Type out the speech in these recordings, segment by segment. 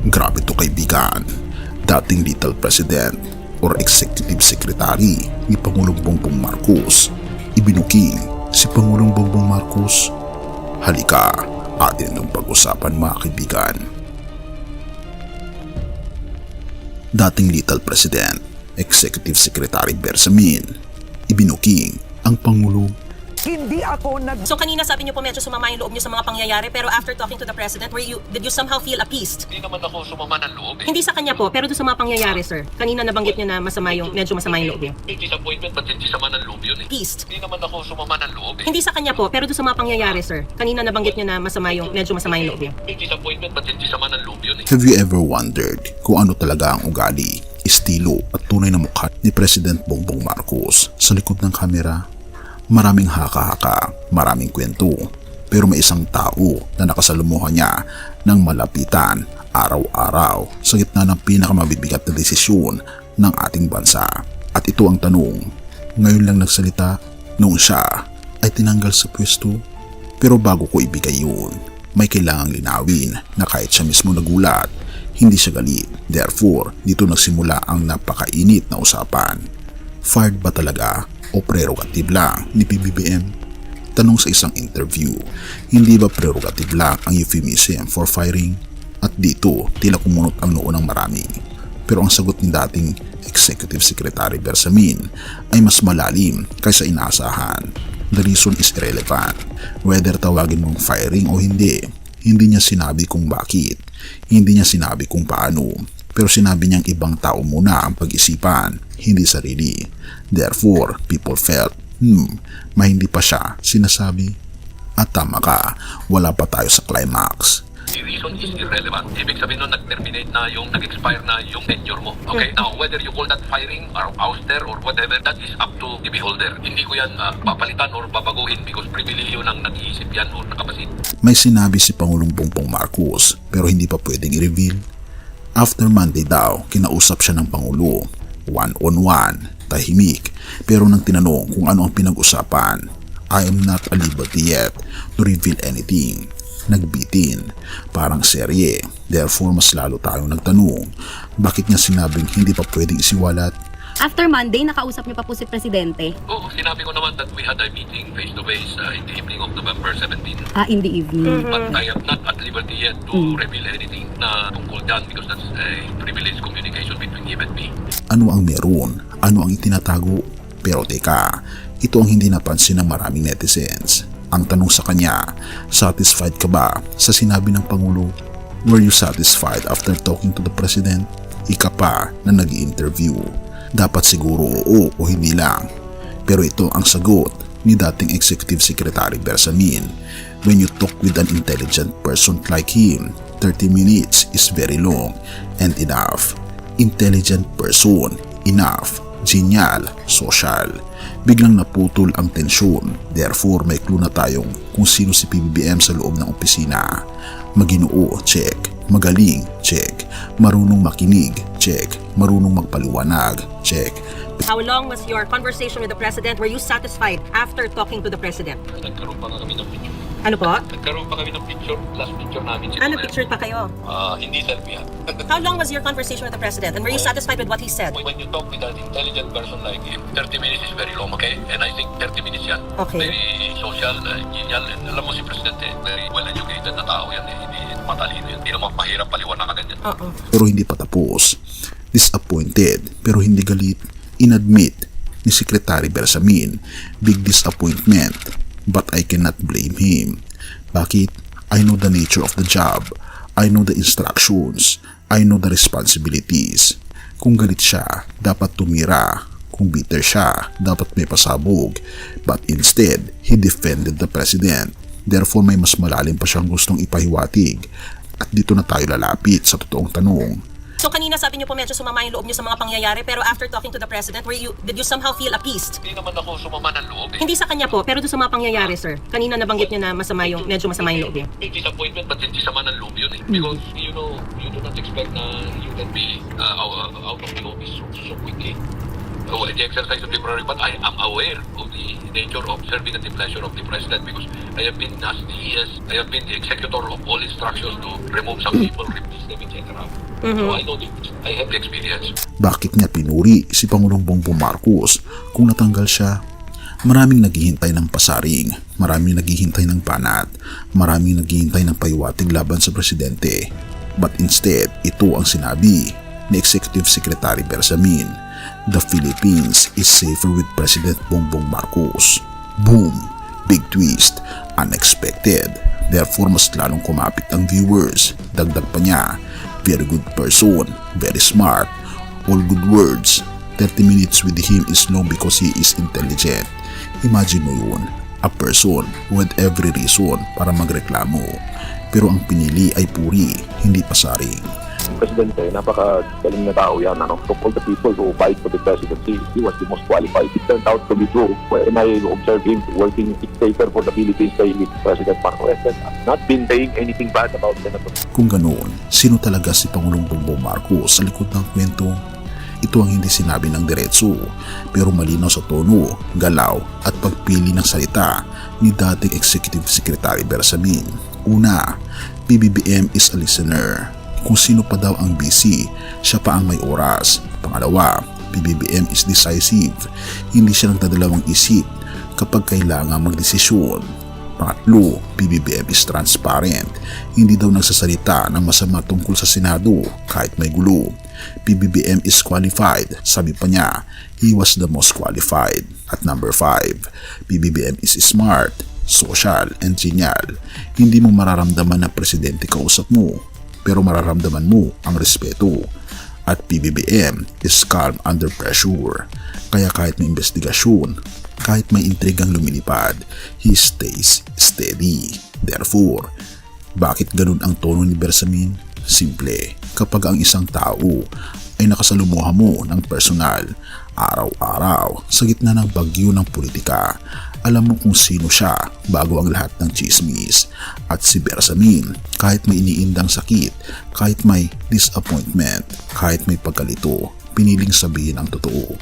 Grabe to kaibigan. Dating Little President or Executive Secretary ni Pangulong Bongbong Marcos. Ibinuking si Pangulong Bongbong Marcos. Halika, atin itong pag-usapan mga kaibigan. Dating Little President, Executive Secretary Bersamin. Ibinuking ang Pangulong. Hindi ako So kanina sabi niyo po medyo sumama yung loob niyo sa mga pangyayari, pero after talking to the President, did you somehow feel appeased? Hindi naman ako sumama ng loob. Hindi sa kanya po, pero doon sa mga pangyayari, sir. Kanina nabanggit niyo na medyo masama yung loob niyo. May disappointment, but hindi sama ng loob yun eh. Appeased. Hindi naman ako sumama ng loob eh. Hindi sa kanya po, pero doon sa mga pangyayari, sir. Kanina nabanggit niyo na medyo masama yung loob niyo. May disappointment, but hindi sama ng loob yun eh. Have you ever wondered kung ano talaga ang ugali, estilo at tunay na mukha ni President Bongbong Marcos sa likod ng kamera? Maraming haka-haka, maraming kwento, pero may isang tao na nakasalumuhan niya ng malapitan araw-araw sa gitna ng pinakamabibigat na desisyon ng ating bansa. At ito ang tanong, ngayon lang nagsalita noong siya ay tinanggal sa pwesto. Pero bago ko ibigay yun, may kailangang linawin na kahit siya mismo nagulat, hindi siya galit. Therefore, dito nagsimula ang napakainit na usapan. Fired ba talaga o prerogative lang ni PBBM? Tanong sa isang interview, hindi ba prerogative lang ang euphemism for firing? At dito, tila kumunot ang noo ng marami. Pero ang sagot ni dating Executive Secretary Bersamin ay mas malalim kaysa inaasahan. The reason is irrelevant. Whether tawagin mong firing o hindi, hindi niya sinabi kung bakit. Hindi niya sinabi kung paano. Pero sinabi niyang ibang tao muna ang pag-isipan, hindi sarili. Therefore, people felt, may hindi pa siya sinasabi. At tama ka, wala pa tayo sa climax. The reason is irrelevant. Ibig sabihin nun, nag-terminate na yung, nag-expire na yung tenure mo. Okay, now whether you call that firing or ouster or whatever, that is up to the beholder. Hindi ko yan papalitan or babaguhin because pribilehyo ng nag-iisip yan o nakapasit. May sinabi si Pangulong Bongbong Marcos pero hindi pa pwedeng i-reveal. After Monday daw, kinausap siya ng Pangulo. One-on-one, tahimik. Pero nang tinanong kung ano ang pinag-usapan, I am not at liberty yet to reveal anything. Nagbitin, parang serye. Therefore, mas lalo tayong nagtanong, bakit niya sinabing hindi pa pwedeng isiwalat? After Monday, nakausap niyo pa po si Presidente? Oo, sinabi ko naman that we had a meeting face-to-face in the evening of November 17. In the evening. But I am not at liberty yet to reveal anything na tungkol dyan because that's a privileged communication between him and me. Ano ang meron? Ano ang itinatago? Pero teka, ito ang hindi napansin ng maraming netizens. Ang tanong sa kanya, satisfied ka ba sa sinabi ng Pangulo? Were you satisfied after talking to the President? Ika pa na nag-i-interview. Dapat siguro oo o hindi lang. Pero ito ang sagot ni dating Executive Secretary Bersamin. When you talk with an intelligent person like him, 30 minutes is very long and enough. Intelligent person, enough, genial, social. Biglang naputol ang tensyon. Therefore, may clue na tayong kung sino si PBBM sa loob ng opisina. Maginoo, check. Magaling, check. Marunong makinig, check. Marunong magpaliwanag, check. How long was your conversation with the President? Were you satisfied after talking to the President? Nagkaroon pa nga kami ng picture. Ano po? Nagkaroon pa kami ng picture, last picture namin. Ano, pictured pa kayo? Hindi selfie ha. How long was your conversation with the President? And were you satisfied with what he said? When you talk with an intelligent person like him, 30 minutes is very long, okay? And I think 30 minutes yan. Okay. Very social, genial, and alam mo si Presidente, very well-educated na tao yan. Hindi matalino yan. Hindi naman mahirap paliwanag ka ganyan. Pero hindi pa tapos. Disappointed pero hindi galit. Inadmit ni Secretary Bersamin, big disappointment, but I cannot blame him. Bakit? I know the nature of the job. I know the instructions. I know the responsibilities. Kung galit siya, dapat tumira. Kung bitter siya, dapat may pasabog. But instead, he defended the President. Therefore, may mas malalim pa siyang gustong ipahiwatig. At dito na tayo lalapit sa totoong tanong. So kanina sabi niyo po medyo sumama yung loob niyo sa mga pangyayari, pero after talking to the President, did you somehow feel appeased? Hindi naman ako sumama ng loob eh. Hindi sa kanya po, pero doon sa mga pangyayari, sir. Kanina nabanggit niyo na medyo masama yung loob niyo. May disappointment, but hindi sama ng loob yun eh. Because, you know, you do not expect na you can be out of the office so quickly. the exercise of temporary ban, I am aware of the nature of serving at the pleasure of the President because I have been as I have been the executor of all instructions to remove some people, replace them, etc. So I know I have the experience. Bakit niya pinuri si Pangulong Bongbong Marcos kung natanggal siya? Maraming naghihintay ng pasaring, maraming naghihintay ng banat, maraming naghihintay ng paywating laban sa presidente. But instead, ito ang sinabi ni Executive Secretary Bersamin: the Philippines is safer with President Bongbong Marcos. Boom! Big twist, unexpected. Therefore, mas lalong kumapit ang viewers. Dagdag pa niya, very good person, very smart, all good words. 30 minutes with him is long because he is intelligent. Imagine mo yun, a person who had every reason para magreklamo. Pero ang pinili ay puri, hindi pasaring. Presidente, napakagaling na tao yan. Of all the people who fight for the presidency, he was the most qualified. It turned out to be true. When I observed him working safer for the Philippines kay President Marcos, I've not been saying anything bad about Senator. Kung ganoon, sino talaga si Pangulong Bongbong Marcos sa likod ng kwento? Ito ang hindi sinabi ng diretso, pero malinaw sa tono, galaw at pagpili ng salita ni dating Executive Secretary Bersamin. Una, PBBM is a listener. Kung sino pa daw ang busy, siya pa ang may oras. Pangalawa, PBBM is decisive. Hindi siya nagdadalawang isip kapag kailangan magdesisyon. Pangatlo, PBBM is transparent. Hindi daw nagsasalita ng masama tungkol sa Senado kahit may gulo. PBBM is qualified. Sabi pa niya, he was the most qualified. At number 5, PBBM is smart, social, and genial. Hindi mo mararamdaman na presidente kausap mo, pero mararamdaman mo ang respeto. At PBBM is calm under pressure. Kaya kahit may investigasyon, kahit may intrigang lumilipad, he stays steady. Therefore, bakit ganun ang tono ni Bersamin? Simple, kapag ang isang tao ay nakasalumuha mo ng personal, araw-araw sa gitna ng bagyo ng politika, alam mo kung sino siya bago ang lahat ng chismis. At si Bersamin, kahit may iniindang sakit, kahit may disappointment, kahit may pagkalito, piniling sabihin ang totoo.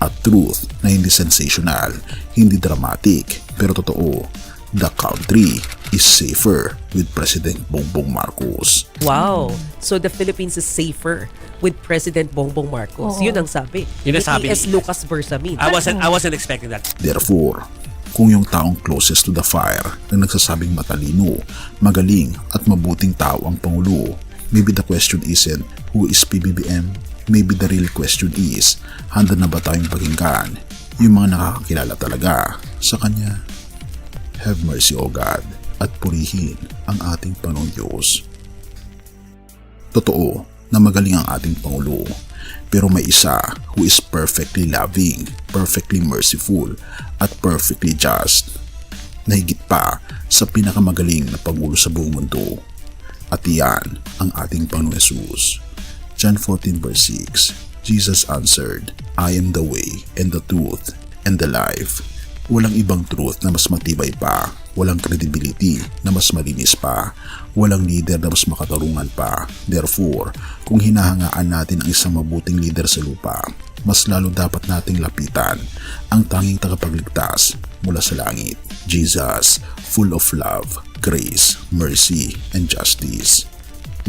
At truth na hindi sensational, hindi dramatic, pero totoo. The country is safer with President Bongbong Marcos. Wow. So the Philippines is safer with President Bongbong Marcos. Yun ang sabi. Yun ang sabi ni ni- Lucas Bersamin. I wasn't expecting that. Therefore, kung yung taong closest to the fire na nagsasabing matalino, magaling at mabuting tao ang Pangulo, maybe the question isn't who is PBBM? Maybe the real question is, handa na ba tayong pakinggan yung mga nakakakilala talaga sa kanya? Have mercy, O God, at purihin ang ating Panginoong Diyos. Totoo na magaling ang ating Pangulo, pero may isa who is perfectly loving, perfectly merciful, at perfectly just, na higit pa sa pinakamagaling na Pangulo sa buong mundo. At iyan ang ating Panginoon Jesus. John 14 verse 6, Jesus answered, I am the way and the truth and the life. Walang ibang truth na mas matibay pa, walang credibility na mas malinis pa, walang leader na mas makatarungan pa. Therefore, kung hinahangaan natin ang isang mabuting leader sa lupa, mas lalo dapat nating lapitan ang tanging tagapagligtas mula sa langit, Jesus, full of love, grace, mercy, and justice.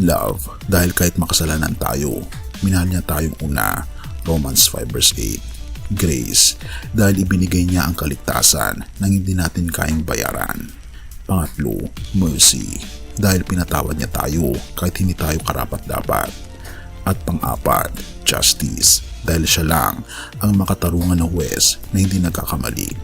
Love, dahil kahit makasalanan tayo, minahal niya tayong una, Romans 5 verse 8. Grace, dahil ibinigay niya ang kaligtasan nang hindi natin kayang bayaran. Pangatlo, mercy, dahil pinatawad niya tayo kahit hindi tayo karapat-dapat. At pang-apat, justice, dahil siya lang ang makatarungan na huwes na hindi nagkakamali.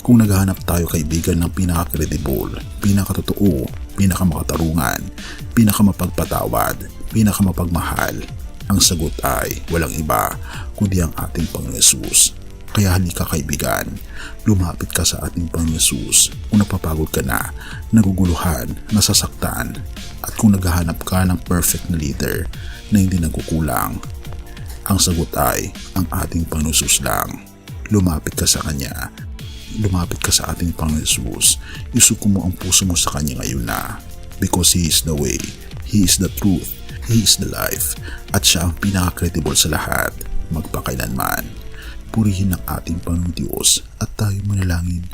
Kung naghahanap tayo kaibigan ng pinaka-credible, pinaka-totoo, pinaka-makatarungan, pinaka-mapagpatawad, pinaka-mapagmahal, ang sagot ay walang iba kundi ang ating Panginoon Yesus. Kaya halika kaibigan, lumapit ka sa ating Panginoon Yesus kung napapagod ka na, naguguluhan, nasasaktan, at kung naghahanap ka ng perfect na leader na hindi nagkukulang. Ang sagot ay ang ating Panginoon Yesus lang. Lumapit ka sa Kanya. Lumapit ka sa ating Panginoon Yesus. Isuko mo ang puso mo sa Kanya ngayon na, because He is the way, He is the truth, He is the life, at siya ang pinaka-credible sa lahat, magpakailanman. Purihin ang ating Panginoong Diyos at tayo manalangin.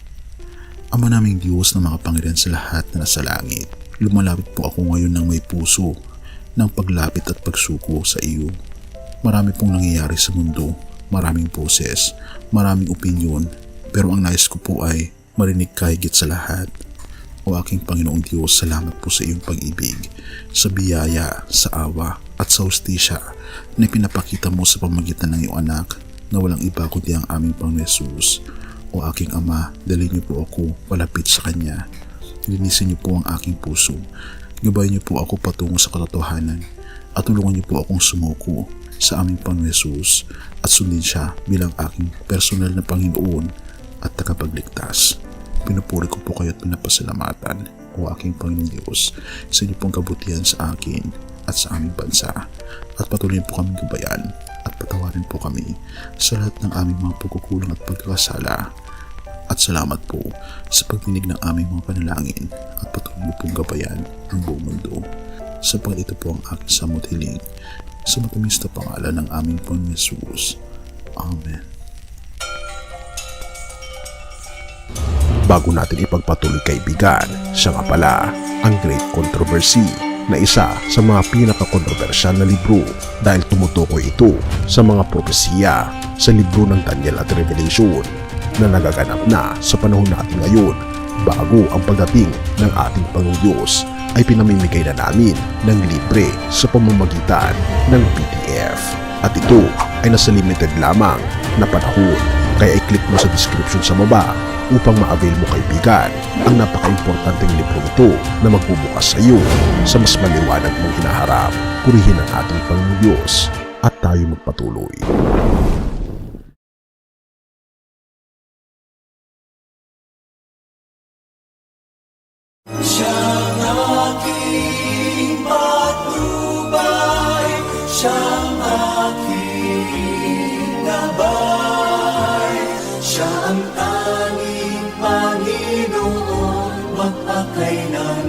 Ama naming Diyos na makapangyarihan sa lahat na nasa langit, lumalapit po ako ngayon ng may puso ng paglapit at pagsuko sa iyo. Marami pong nangyayari sa mundo, maraming boses, maraming opinyon, pero ang nais ko po ay marinig ka higit sa lahat. O aking Panginoong Diyos, salamat po sa iyong pag-ibig, sa biyaya, sa awa at sa hustisya na pinapakita mo sa pamagitan ng iyong anak na walang iba kundi ang aming Panginoon Hesus. O aking Ama, dalhin niyo po ako palapit sa Kanya. Linisin niyo po ang aking puso. Gabayan niyo po ako patungo sa katotohanan at tulungan niyo po akong sumuko sa aming Panginoon Hesus at sundin siya bilang aking personal na Panginoon at tagapagligtas. Pinupuri ko po kayo at pinapasalamatan, o aking Panginoon Diyos, sa inyo pong kabutihan sa akin at sa aming bansa. At patuloy po kaming gabayan at patawarin po kami sa lahat ng aming mga pagkukulang at pagkakasala. At salamat po sa pagdinig ng aming mga panalangin at patuloy pong gabayan ang buong mundo. Sapagkat ito po ang aking samot hiling sa matamis na pangalan ng aming Panginoon Hesus. Amen. Bago natin ipagpatuloy kaibigan, siya nga pala ang Great Controversy na isa sa mga pinaka-kontrobersyal na libro dahil tumutukoy ito sa mga propesiya sa libro ng Daniel at Revelation na nagaganap na sa panahon natin ngayon bago ang pagdating ng ating Panginoong Diyos ay pinamimigay na namin ng libre sa pamamagitan ng PDF. At ito ay nasa limited lamang na panahon, kaya i-click mo sa description sa baba upang ma-avail mo kaibigan ang napaka-importanteng libro ito na magbubukas sa iyo sa mas maliwanag mong hinaharap. Purihin ang ating Panginoong Diyos at tayo magpatuloy. Siyang aking patnubay, siyang aking gabay, siya ang tanging Panginoon, mag-akay ng